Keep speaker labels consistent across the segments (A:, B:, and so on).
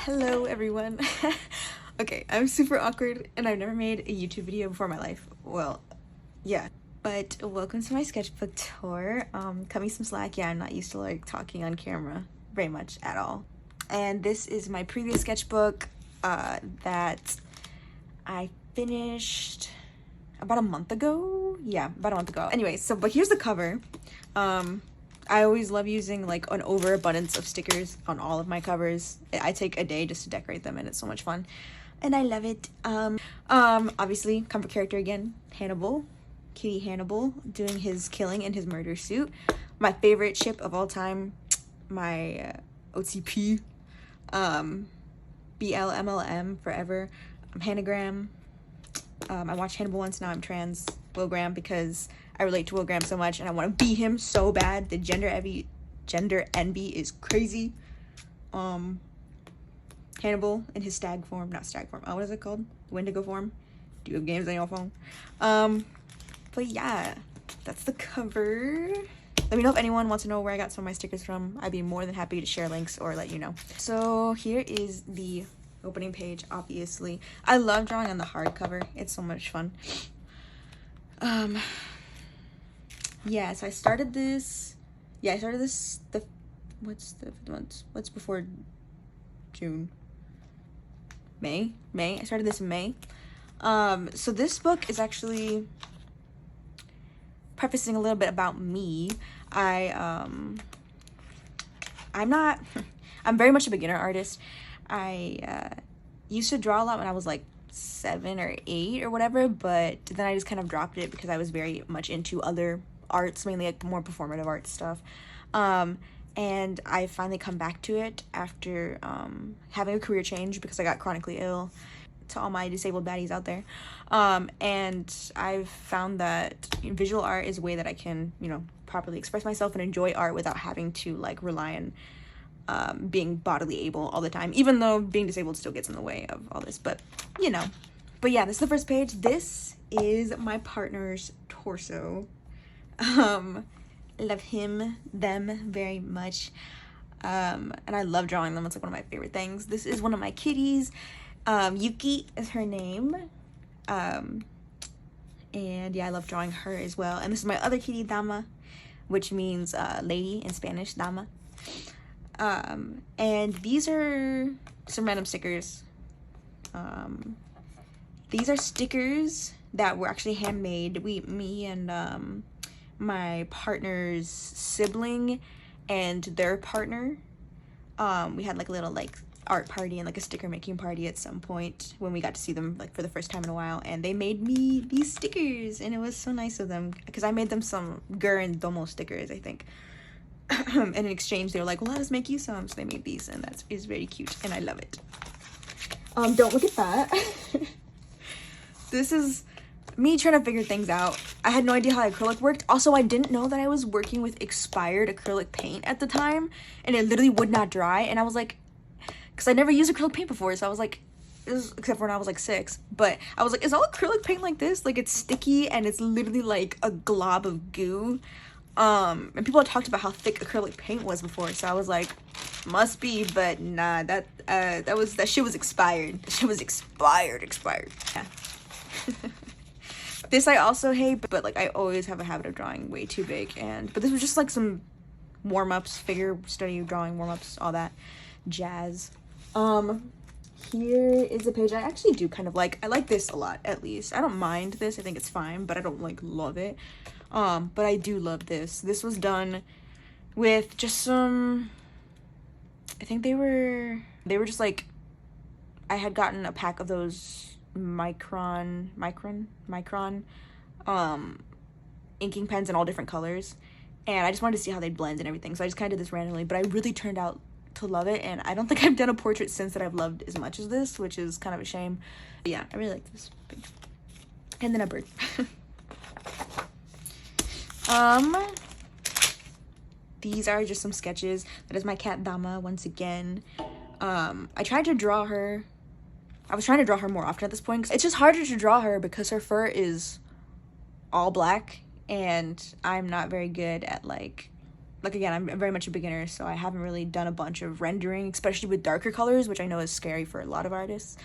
A: Hello everyone. Okay, I'm super awkward and I've never made a YouTube video before in my life. Well, yeah. But welcome to my sketchbook tour. Cut me some slack. Yeah, I'm not used to like talking on camera very much at all. And this is my previous sketchbook that I finished about a month ago. Yeah, about a month ago. Anyway, but here's the cover. I always love using like an overabundance of stickers on all of my covers. I take a day just to decorate them and it's so much fun. And I love it. Obviously, comfort character again, Hannibal. Kitty Hannibal doing his killing in his murder suit. My favorite ship of all time, my OTP, BLMLM forever, Hannagram. I watched Hannibal once, now I'm trans Wilgram because I relate to Wilgram so much and I want to be him so bad. The gender envy is crazy. Hannibal in his stag form, not stag form, what is it called? Wendigo form. Do you have games on your phone? But yeah, that's the cover. Let me know if anyone wants to know where I got some of my stickers from. I'd be more than happy to share links or let you know. So here is the opening page, obviously. I love drawing on the hardcover. It's so much fun. Yeah, so I started this. Yeah, I started this what's before June? May? I started this in May. So this book is actually prefacing a little bit about me. I'm very much a beginner artist. I used to draw a lot when I was like 7 or 8 or whatever, but then I just kind of dropped it because I was very much into other arts, mainly like more performative art stuff. And I finally come back to it after having a career change because I got chronically ill. To all my disabled baddies out there. And I've found that visual art is a way that I can, properly express myself and enjoy art without having to like rely on being bodily able all the time, even though being disabled still gets in the way of all this, but But yeah, this is the first page. This is my partner's torso. Love them very much. And I love drawing them. It's like one of my favorite things. This is one of my kitties. Yuki is her name. And yeah, I love drawing her as well. And this is my other kitty, Dama, which means lady in Spanish, Dama. And these are some random stickers. These are stickers that were actually handmade. Me and my partner's sibling and their partner, we had like a little like art party and like a sticker making party at some point when we got to see them like for the first time in a while, and they made me these stickers and it was so nice of them because I made them some Gur and Domo stickers, I think. And in exchange they were like, well, let us make you some, so they made these, and that is very cute and I love it. Don't look at that. This is me trying to figure things out. I had no idea how acrylic worked. Also, I didn't know that I was working with expired acrylic paint at the time, and it literally would not dry, and I was like, because I never used acrylic paint before, so I was like, except for when I was like 6, but I was like, is all acrylic paint like this? Like, it's sticky and it's literally like a glob of goo. And people had talked about how thick acrylic paint was before, so I was like, must be, but nah, that shit was expired. That shit was expired. Yeah. This I also hate, but like I always have a habit of drawing way too big, but this was just like some warm-ups, figure study, drawing warm-ups, all that jazz. Here is a page I actually do kind of like. I like this a lot, at least. I don't mind this. I think it's fine, but I don't like love it. But I do love this. This was done with just some, I think they were just like, I had gotten a pack of those micron inking pens in all different colors, and I just wanted to see how they blend and everything, so I just kind of did this randomly, but I really turned out to love it, and I don't think I've done a portrait since that I've loved as much as this, which is kind of a shame. But yeah, I really like this page. And then a bird. These are just some sketches. That is my cat Dama once again. I tried to draw her. I was trying to draw her more often at this point. It's just harder to draw her because her fur is all black, and I'm not very good at like like, again, I'm very much a beginner, so I haven't really done a bunch of rendering, especially with darker colors, which I know is scary for a lot of artists.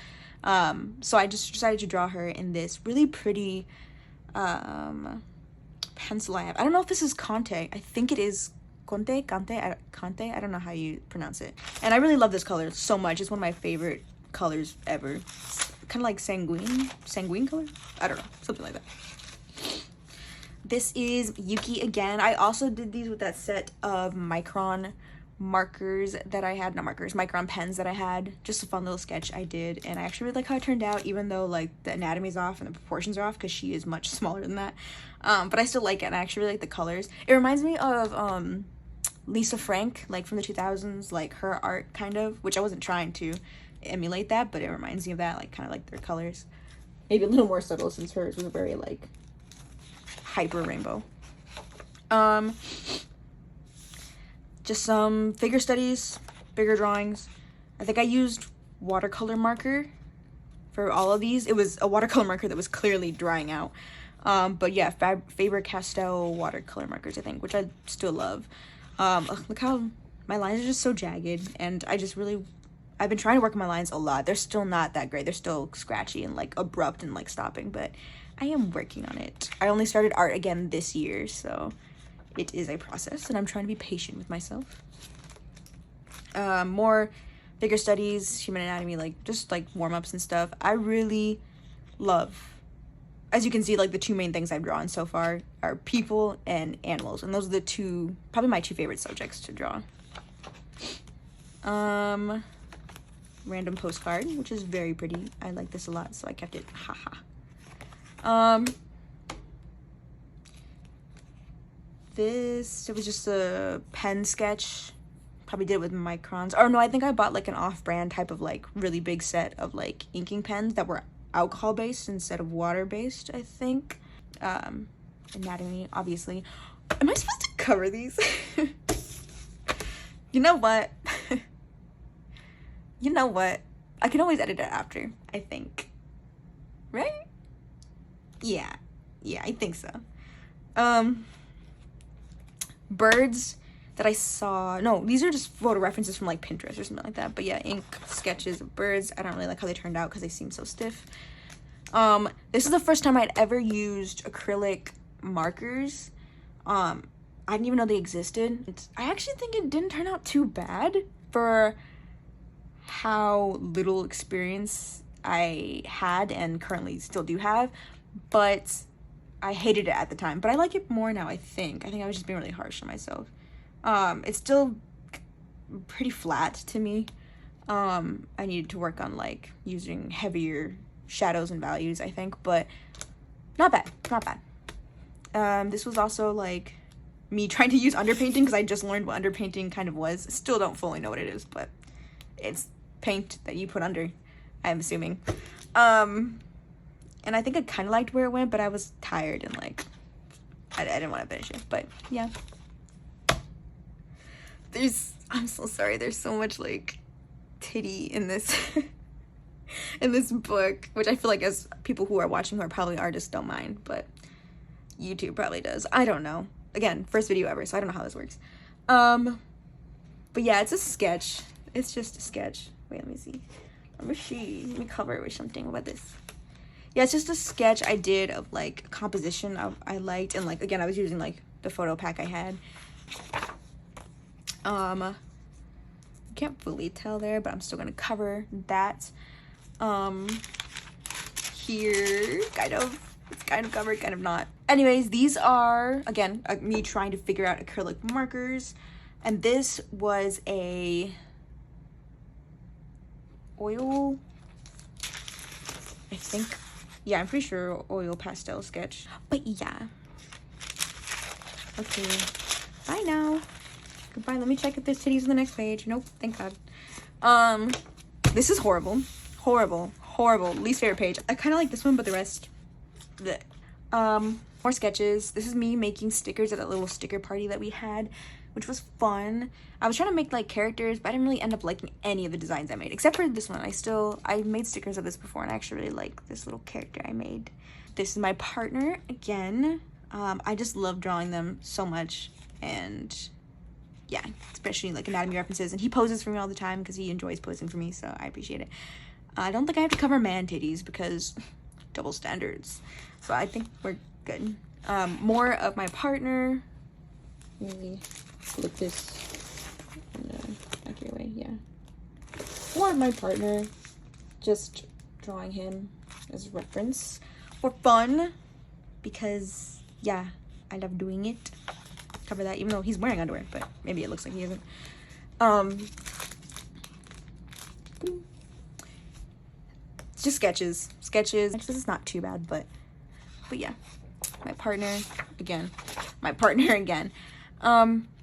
A: So I just decided to draw her in this really pretty pencil I have. I don't know if this is Conte. I think it is Conte. I don't know how you pronounce it. And I really love this color so much. It's one of my favorite colors ever. It's kind of like sanguine color? I don't know, something like that. This is Yuki again. I also did these with that set of micron markers that I had, not markers, micron pens that I had. Just a fun little sketch I did, and I actually really like how it turned out, even though like the anatomy's off and the proportions are off because she is much smaller than that. But I still like it, and I actually really like the colors. It reminds me of Lisa Frank, like from the 2000s, like her art kind of, which I wasn't trying to emulate that, but it reminds me of that, like kind of like their colors. Maybe a little more subtle since hers was very like hyper rainbow. Just some figure studies, bigger drawings. I think I used watercolor marker for all of these. It was a watercolor marker that was clearly drying out. But yeah, Faber-Castell watercolor markers, I think, which I still love. Look how my lines are just so jagged, and I've been trying to work on my lines a lot. They're still not that great. They're still scratchy and like abrupt and like stopping, but I am working on it. I only started art again this year, so it is a process, and I'm trying to be patient with myself. More figure studies, human anatomy, like just like warm-ups and stuff. I really love, as you can see, like the two main things I've drawn so far are people and animals, and those are the two, probably my two favorite subjects to draw. Random postcard, which is very pretty. I like this a lot, so I kept it. Haha. It was just a pen sketch. Probably did it with microns. Or no, I think I bought like an off-brand type of like really big set of like inking pens that were alcohol-based instead of water-based, I think. Anatomy, obviously. Am I supposed to cover these? You know what? You know what? I can always edit it after, I think. Right? Yeah, I think so. Birds that I saw, no, these are just photo references from like Pinterest or something like that, but yeah, ink sketches of birds. I don't really like how they turned out because they seem so stiff. This is the first time I'd ever used acrylic markers. I didn't even know they existed. I actually think it didn't turn out too bad for how little experience I had and currently still do have, but I hated it at the time, but I like it more now, I think. I was just being really harsh on myself. It's still pretty flat to me. I needed to work on like using heavier shadows and values, I think, but not bad. This was also like me trying to use underpainting because I just learned what underpainting kind of was. Still don't fully know what it is, but it's paint that you put under, I'm assuming. And I think I kind of liked where it went, but I was tired and like I didn't want to finish it, but yeah. I'm so sorry, there's so much like titty in this in this book, which I feel like as people who are watching who are probably artists don't mind, but YouTube probably does. I don't know. Again, first video ever, so I don't know how this works. But yeah, it's a sketch. It's just a sketch. Wait, let me see. Let me cover it with something. What about this? Yeah, it's just a sketch I did of like composition I liked, and like again I was using like the photo pack I had. You can't fully tell there, but I'm still gonna cover that. Here, it's kind of covered, kind of not. Anyways, these are again me trying to figure out acrylic markers, and this was a oil, I think. Yeah, I'm pretty sure oil pastel sketch. But yeah. Okay. Bye now. Goodbye. Let me check if there's titties on the next page. Nope. Thank God. This is horrible. Horrible. Least favorite page. I kind of like this one, but the rest. Bleh. More sketches. This is me making stickers at that little sticker party that we had, which was fun. I was trying to make like characters, but I didn't really end up liking any of the designs I made, except for this one. I made stickers of this before, and I actually really like this little character I made. This is my partner again. I just love drawing them so much, and yeah, especially like anatomy references, and he poses for me all the time because he enjoys posing for me, so I appreciate it. I don't think I have to cover man titties because double standards, so I think we're good. More of my partner. Maybe flip this in an accurate way. Yeah, more of my partner, just drawing him as reference for fun because yeah, I love doing it. Cover that, even though he's wearing underwear, but maybe it looks like he isn't. It's just sketches. This is not too bad, but yeah, my partner again.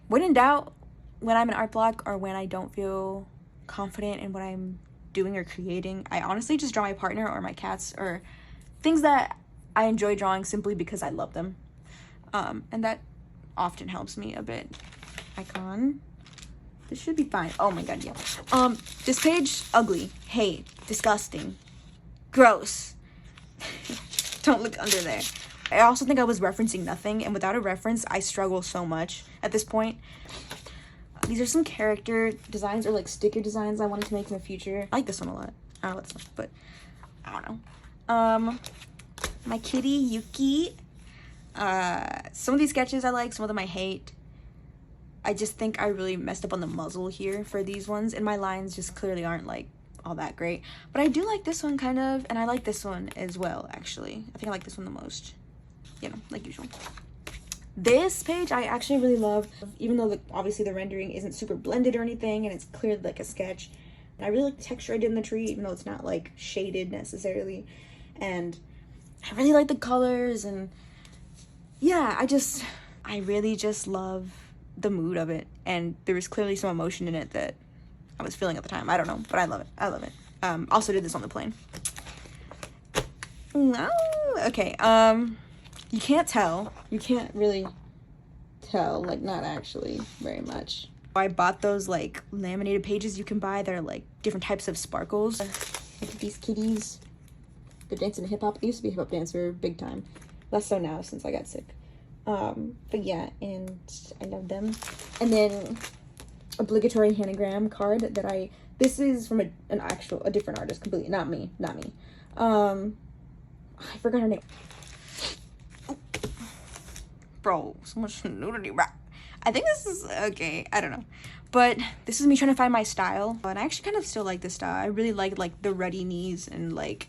A: When in doubt, when I'm in art block or when I don't feel confident in what I'm doing or creating, I honestly just draw my partner or my cats or things that I enjoy drawing simply because I love them, and that often helps me a bit. Icon. This should be fine. Oh my god, yeah. This page, ugly, hate, disgusting, gross. Don't look under there. I also think I was referencing nothing, and without a reference, I struggle so much at this point. These are some character designs or like sticker designs I wanted to make in the future. I like this one a lot. I don't know what this one, but I don't know. My kitty, Yuki. Some of these sketches I like, some of them I hate. I just think I really messed up on the muzzle here for these ones, and my lines just clearly aren't like all that great. But I do like this one kind of, and I like this one as well, actually. I think I like this one the most, you know, like usual. This page I actually really love, even though obviously the rendering isn't super blended or anything, and it's clearly like a sketch. And I really like the texture I did in the tree, even though it's not like shaded necessarily. And I really like the colors, and yeah, I really just love the mood of it, and there was clearly some emotion in it that I was feeling at the time. I don't know, but I love it. Also did this on the plane. Okay, you can't really tell, like, not actually very much. I bought those like laminated pages you can buy that are like different types of sparkles. Look at these kitties. They're dancing to hip-hop. I used to be a hip-hop dancer big time. Less so now since I got sick. But yeah, and I love them. And then obligatory hanagram card that this is from a different artist completely, not me. I forgot her name. Bro, so much nudity, bro. I think this is okay, I don't know. But this is me trying to find my style. And I actually kind of still like this style. I really like the ruddy knees and like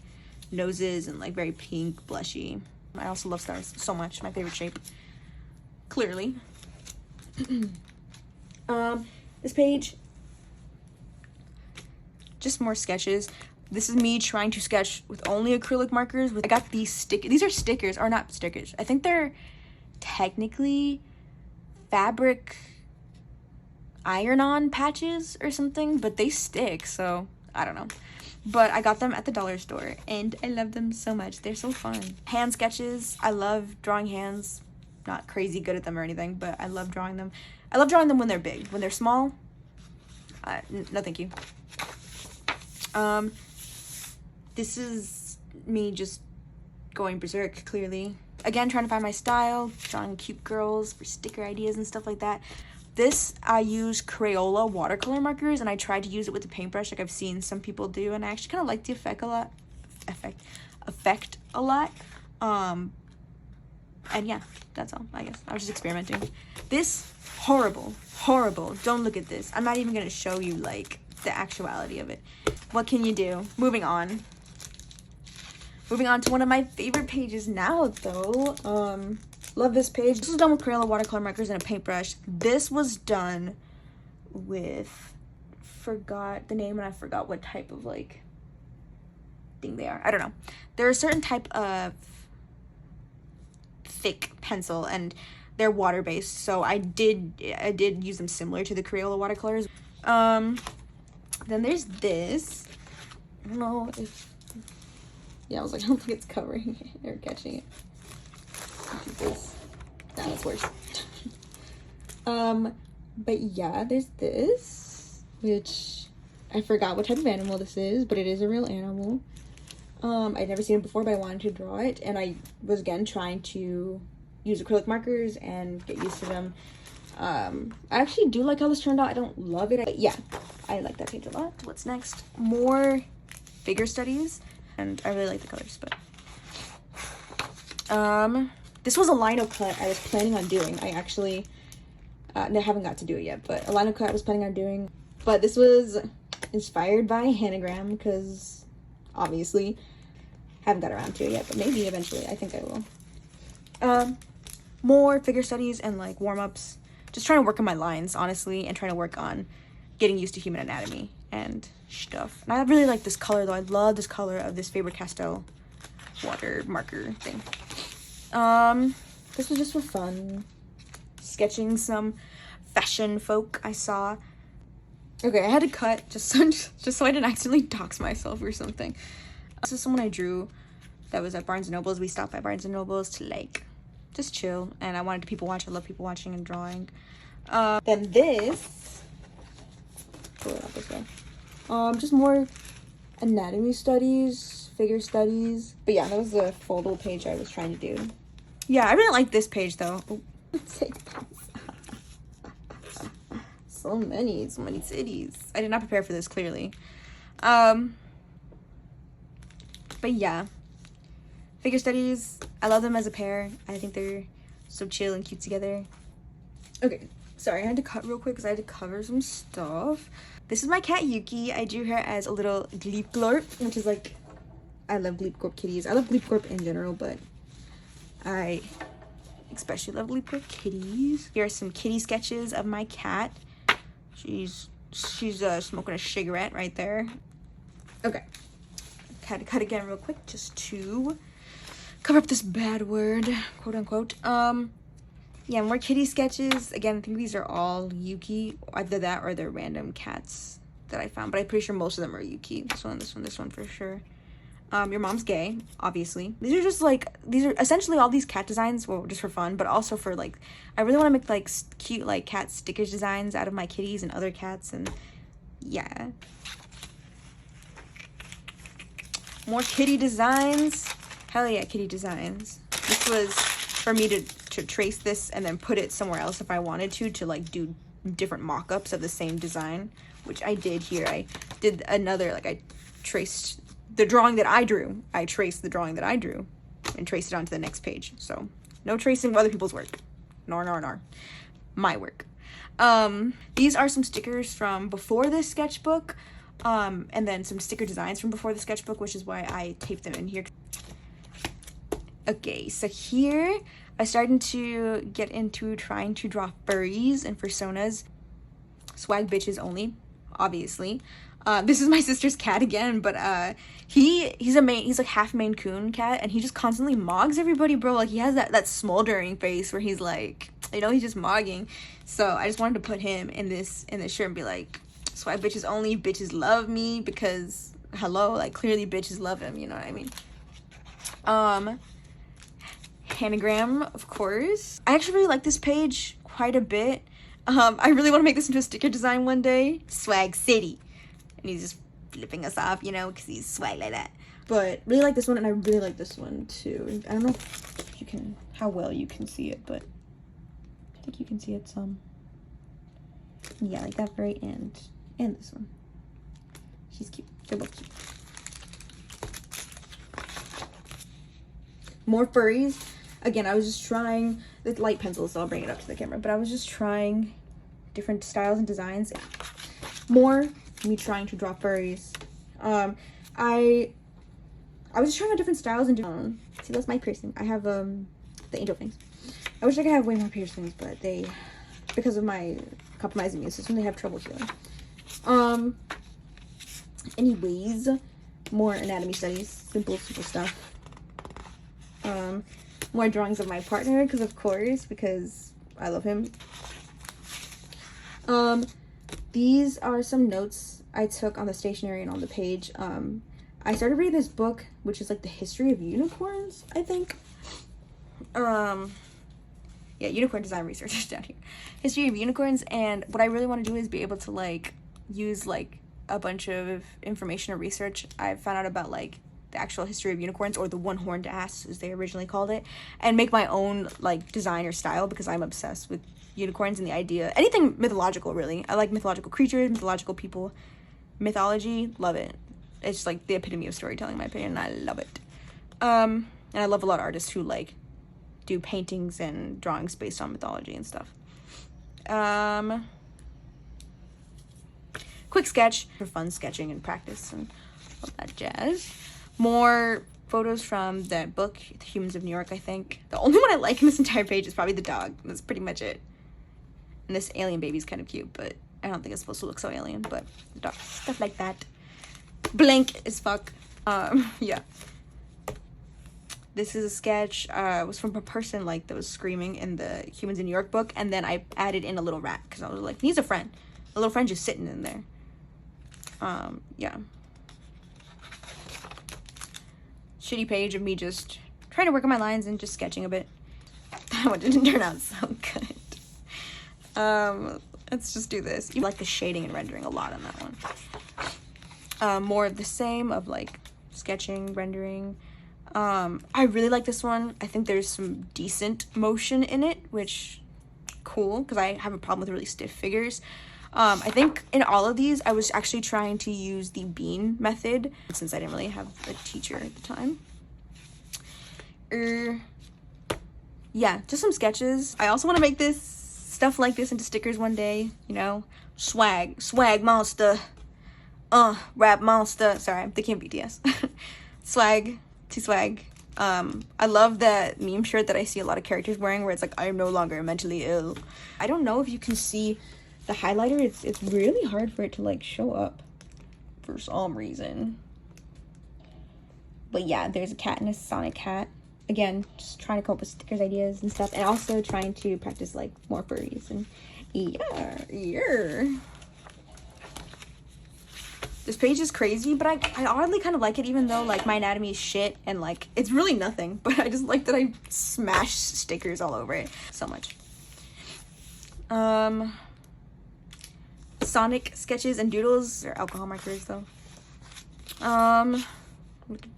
A: noses and like very pink, blushy. I also love stars so much. My favorite shape. Clearly. This page, just more sketches. This is me trying to sketch with only acrylic markers. I got these stickers. These are stickers, or not stickers. I think they're technically fabric iron-on patches or something, but they stick, so I don't know. But I got them at the dollar store, and I love them so much. They're so fun. Hand sketches. I love drawing hands. Not crazy good at them or anything, but I love drawing them. I love drawing them when they're big. When they're small, no thank you. This is me just going berserk, clearly. Again, trying to find my style, drawing cute girls for sticker ideas and stuff like that. This, I use Crayola watercolor markers, and I tried to use it with the paintbrush like I've seen some people do, and I actually kind of like the effect a lot. And yeah, that's all, I guess. I was just experimenting. This, horrible. Don't look at this. I'm not even going to show you, like, the actuality of it. What can you do? Moving on. Moving on to one of my favorite pages now, though. Love this page. This was done with Crayola watercolor markers and a paintbrush. This was done with, forgot the name, and I forgot what type of, like, thing they are. I don't know. They're a certain type of thick pencil, and they're water-based, so I did use them similar to the Crayola watercolors. Then there's this. I don't know if, yeah, I was like, I don't think it's covering it or catching it. This. That's worse. But yeah, there's this, which I forgot what type of animal this is, but it is a real animal. I'd never seen it before, but I wanted to draw it, and I was again trying to use acrylic markers and get used to them. I actually do like how this turned out. I don't love it, but yeah, I like that page a lot. What's next? More figure studies, and I really like the colors. But this was a lino cut I was planning on doing. I actually I haven't got to do it yet, but a lino cut I was planning on doing. But this was inspired by Hanagram, because obviously haven't got around to it yet, but maybe eventually. I think I will. More figure studies and like warm-ups. Just trying to work on my lines, honestly, and trying to work on getting used to human anatomy and stuff. And I really like this color, though. I love this color of this Faber-Castell water marker thing. This was just for fun. Sketching some fashion folk I saw. Okay, I had to cut just so I didn't accidentally dox myself or something. This is someone I drew that was at Barnes & Noble's. We stopped by Barnes & Noble's to like just chill, and I wanted to people watch. I love people watching and drawing. Then this, pull it out this way. Just more anatomy studies, figure studies. But yeah, that was the foldable page I was trying to do. Yeah, I really like this page though. Oh, so many cities. I did not prepare for this, clearly. But yeah, figure studies, I love them as a pair. I think they're so chill and cute together. Okay, sorry, I had to cut real quick because I had to cover some stuff. This is my cat Yuki. I drew her as a little Gleepglorp, which is like, I love Gleepglorp kitties. I love Gleepglorp in general, but I especially love Gleepglorp kitties. Here are some kitty sketches of my cat. She's smoking a cigarette right there. Okay, had to cut again real quick just to cover up this bad word, quote unquote. Yeah, more kitty sketches. Again, I think these are all Yuki. Either that or they're random cats that I found, but I'm pretty sure most of them are Yuki. This one for sure. Your mom's gay, obviously. These are just like, these are essentially all these cat designs, well, just for fun, but also for like, I really want to make like cute like cat stickers designs out of my kitties and other cats, and yeah. More kitty designs. Hell yeah, kitty designs. This was for me to trace this and then put it somewhere else if I wanted to like do different mock-ups of the same design, which I did here. I did another, like I traced the drawing that I drew. I traced the drawing that I drew and traced it onto the next page. So no tracing of other people's work. Nor. My work. These are some stickers from before this sketchbook. And then some sticker designs from before the sketchbook, which is why I taped them in here. Okay, so here I started to get into trying to draw furries and personas. Swag bitches only, obviously. This is my sister's cat again, but he's like half Maine Coon cat, and he just constantly mogs everybody, bro. Like he has that smoldering face where he's like, you know, he's just mogging. So I just wanted to put him in this shirt and be like, swag bitches only, bitches love me, because hello, like clearly bitches love him, you know what I mean? Hanagram, of course. I actually really like this page quite a bit. I really want to make this into a sticker design one day. Swag City. And he's just flipping us off, you know, because he's swag like that. But really like this one, and I really like this one too. I don't know if you can, how well you can see it, but I think you can see it some. Yeah, like that very end. And this one. She's cute. They're both cute. More furries. Again, I was just trying, with light pencils, so I'll bring it up to the camera, but I was just trying different styles and designs. More me trying to draw furries. I was just trying out different styles and see, that's my piercing. I have the angel things. I wish I could have way more piercings, but they, because of my compromised immune system, they have trouble healing. Anyways, more anatomy studies, simple stuff. More drawings of my partner, because of course, because I love him. These are some notes I took on the stationery and on the page. I started reading this book, which is like the history of unicorns, I think. Yeah, unicorn design research is down here. History of unicorns, and what I really want to do is be able to like use like a bunch of information or research I've found out about like the actual history of unicorns, or the one-horned ass as they originally called it, and make my own like design or style, because I'm obsessed with unicorns and the idea, anything mythological really. I like mythological creatures, mythological people, mythology, love it. It's like the epitome of storytelling in my opinion, and I love it. And I love a lot of artists who like do paintings and drawings based on mythology and stuff. Quick sketch for fun sketching and practice and all that jazz. More photos from that book, The Humans of New York, I think. The only one I like in this entire page is probably the dog. That's pretty much it. And this alien baby's kind of cute, but I don't think it's supposed to look so alien, but the dog, stuff like that. Blank as fuck. Yeah. This is a sketch. It was from a person like that was screaming in the Humans in New York book, and then I added in a little rat because I was like, needs a friend. A little friend just sitting in there. Yeah. Shitty page of me just trying to work on my lines and just sketching a bit. That one didn't turn out so good. Let's just do this. You like the shading and rendering a lot on that one. More of the same of like sketching, rendering. I really like this one. I think there's some decent motion in it, which cool, because I have a problem with really stiff figures. I think in all of these, I was actually trying to use the bean method since I didn't really have a teacher at the time. Yeah, just some sketches. I also want to make this stuff like this into stickers one day, you know, swag monster, rap monster. Sorry, I'm thinking of BTS. Swag. I love that meme shirt that I see a lot of characters wearing where it's like, I am no longer mentally ill. I don't know if you can see the highlighter. It's really hard for it to like show up for some reason. But yeah, there's a cat and a Sonic hat. Again, just trying to come up with stickers ideas and stuff, and also trying to practice like more furries and yeah. This page is crazy, but I oddly kind of like it, even though like my anatomy is shit and like it's really nothing, but I just like that I smash stickers all over it so much. Sonic sketches and doodles. They're alcohol markers though. Look at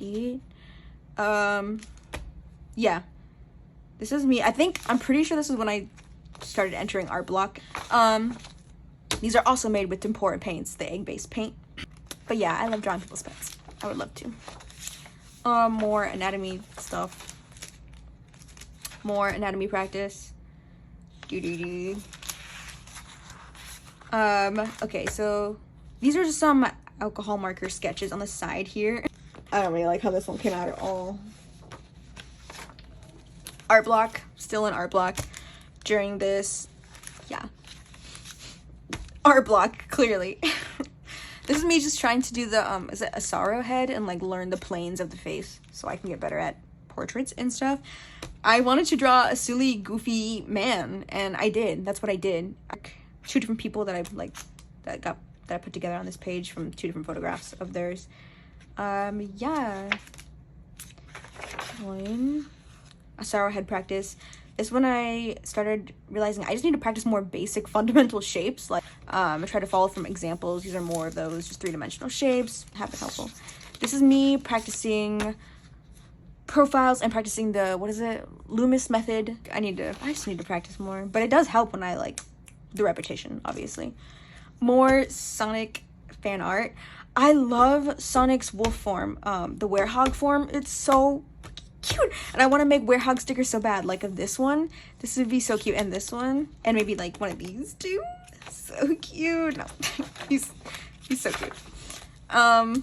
A: that. Yeah, this is me. I'm pretty sure this is when I started entering art block. These are also made with tempera paints, the egg-based paint. But yeah, I love drawing people's pets. I would love to. More anatomy stuff. More anatomy practice. Okay, so these are just some alcohol marker sketches on the side here. I don't really like how this one came out at all. Art block, still in art block during this. Yeah. Art block, clearly. This is me just trying to do the, is it a sorrow head, and like learn the planes of the face so I can get better at portraits and stuff. I wanted to draw a silly, goofy man, and I did. That's what I did. 2 different people that I've like, that I put together on this page from 2 different photographs of theirs. Yeah. A sorrow head practice. This when I started realizing I just need to practice more basic fundamental shapes. Like I try to follow from examples. These are more of those just 3-dimensional shapes. Have it helpful. This is me practicing profiles and practicing the, what is it, Loomis method. I just need to practice more, but it does help when I like the repetition, obviously. More Sonic fan art. I love Sonic's wolf form, the werehog form. It's so cute, and I want to make werehog stickers so bad, like of this one. This would be so cute, and this one, and maybe like one of these too. So cute. No, he's so cute. I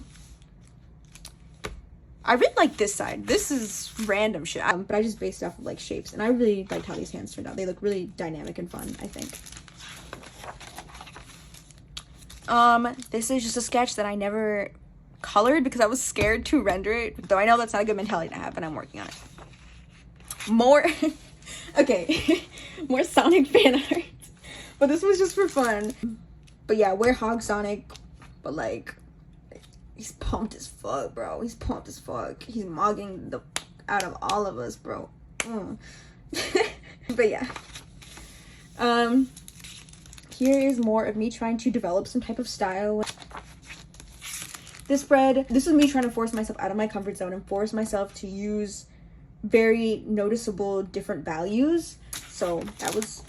A: really like this side. This is random shit, but I just based it off of like shapes, and I really liked how these hands turned out. They look really dynamic and fun, I think. This is just a sketch that I never colored because I was scared to render it, though I know that's not a good mentality to have, and I'm working on it. More okay. More Sonic fan art, but this was just for fun. But yeah, we're Hog Sonic, but like he's pumped as fuck, bro. He's pumped as fuck. He's mogging the out of all of us, bro. But yeah, here is more of me trying to develop some type of style. This spread, this was me trying to force myself out of my comfort zone and force myself to use very noticeable different values. So that was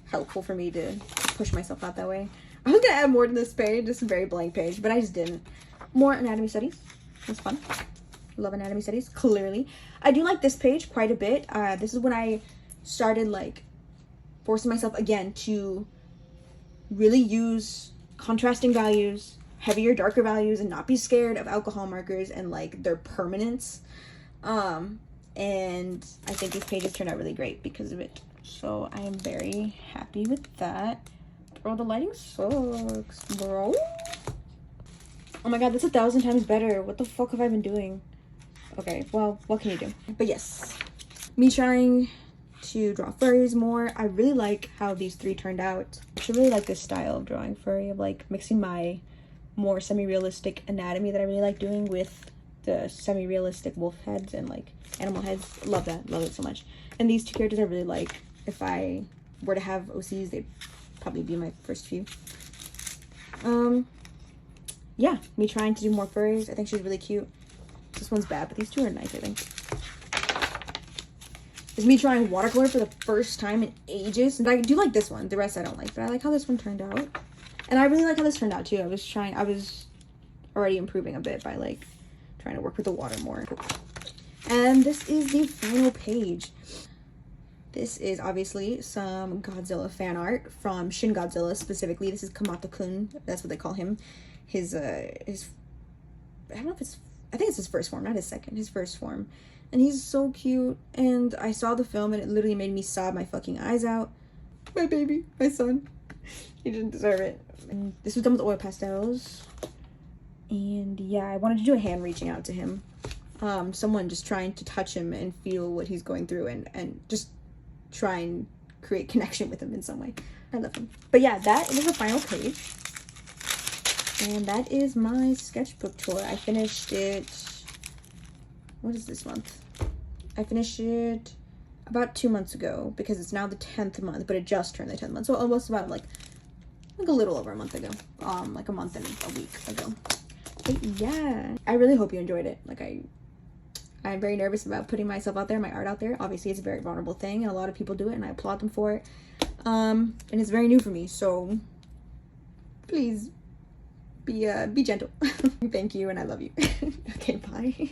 A: helpful for me to push myself out that way. I was gonna add more to this page, just a very blank page, but I just didn't. More anatomy studies. That's fun. Love anatomy studies, clearly. I do like this page quite a bit. This is when I started like forcing myself again to really use contrasting values, heavier, darker values, and not be scared of alcohol markers and like their permanence. And I think these pages turned out really great because of it. So I am very happy with that. Bro, the lighting sucks, bro. Oh my god, that's 1,000 times better. What the fuck have I been doing? Okay, well, what can you do? But yes, me trying to draw furries more. I really like how these three turned out. I actually really like this style of drawing furry, of like mixing my more semi-realistic anatomy that I really like doing with the semi-realistic wolf heads and like animal heads. Love that. Love it so much. And these two characters I really like. If I were to have OCs, they'd probably be my first few. Yeah, me trying to do more furries. I think she's really cute. This one's bad, but these two are nice, I think. It's me trying watercolor for the first time in ages. And I do like this one. The rest I don't like, but I like how this one turned out. And I really like how this turned out too. I was already improving a bit by like trying to work with the water more. And this is the final page. This is obviously some Godzilla fan art from Shin Godzilla specifically. This is Kamata-kun. That's what they call him. His I don't know if it's, I think it's his first form, not his second, his first form. And he's so cute. And I saw the film and it literally made me sob my fucking eyes out. My baby, my son. He didn't deserve it. And this was done with oil pastels. And yeah, I wanted to do a hand reaching out to him. Someone just trying to touch him and feel what he's going through and just try and create connection with him in some way. I love him. But yeah, that is the final page. And that is my sketchbook tour. I finished it, what is this month? I finished it about 2 months ago because it's now the 10th month, but it just turned the 10th month. So almost about like a little over a month ago. Like a month and a week ago. But yeah, I really hope you enjoyed it. Like I'm very nervous about putting myself out there, my art out there. Obviously it's a very vulnerable thing and a lot of people do it and I applaud them for it. And it's very new for me, so please be gentle. Thank you and I love you. Okay, bye.